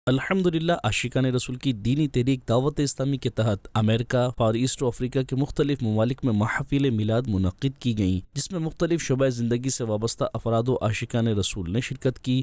الحمدللہ عاشقان رسول کی دینی تحریک دعوت اسلامی کے تحت امریکہ اور ایسٹ افریقہ کے مختلف ممالک میں محافل میلاد منعقد کی گئیں، جس میں مختلف شعبۂ زندگی سے وابستہ افراد و عاشقان رسول نے شرکت کی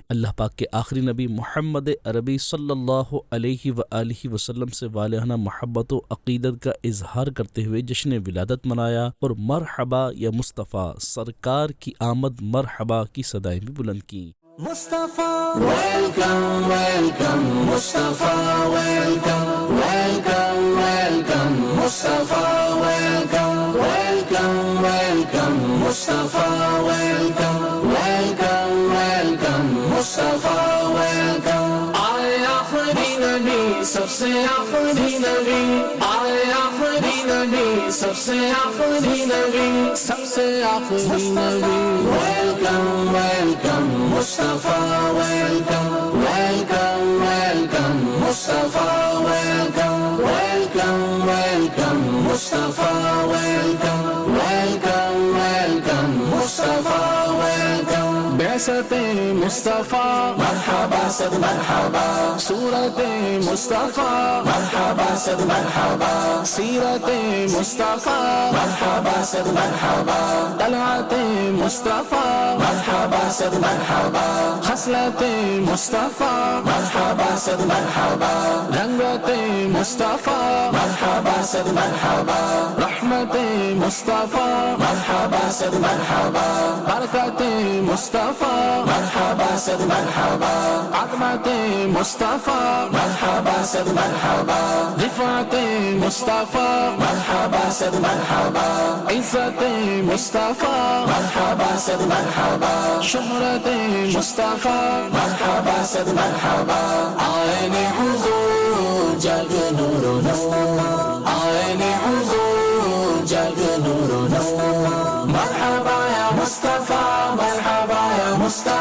اللہ پاک کے آخری نبی محمد عربی صلی اللہ علیہ وآلہ وسلم سے والہانہ محبت و عقیدت کا اظہار کرتے ہوئے جشن ولادت منایا اور مرحبا یا مصطفیٰ سرکار کی آمد مرحبا کی صدائیں بھی بلند کی۔ Mustafa, welcome, welcome, Mustafa, welcome, welcome, welcome, Mustafa, welcome, welcome, welcome, Mustafa, welcome, welcome, welcome, Mustafa, welcome. آئے آخری نبی سب سے آخری نبی، آئے آخری نبی سب سے آخری نبی، سب سے آخری نبی. Welcome, welcome, Mustafa, welcome, welcome, welcome, Mustafa, welcome, welcome, welcome, Mustafa, welcome, welcome, welcome, Mustafa, welcome. بعثت مصطفیٰ مرحبا صد مرحبا، صورت مصطفیٰ مرحبا صد مرحبا، سیرت مصطفیٰ مرحبا صد مرحبا، طلعت مصطفیٰ مرحبا صد مرحبا، خصلت مصطفیٰ مرحبا صد مرحبا، رنگت مصطفیٰ مرحبا صد مرحبا، رحمت مصطفیٰ مرحبا صد مرحبا، برکت مصطفیٰ مرحبا صد مرحبا، عظمت مصطفیٰ مرحبا صد مرحبا، رفعت مصطفیٰ مرحبا صد مرحبا، عزت مصطفیٰ مرحبا صد مرحبا، شہرت مصطفیٰ مرحبا صد مرحبا. آئین حضور جگ نور و نور، آئین حضور جگ نور و نور، مرحبا یا مصطفیٰ، مرحبا یا مصطفیٰ.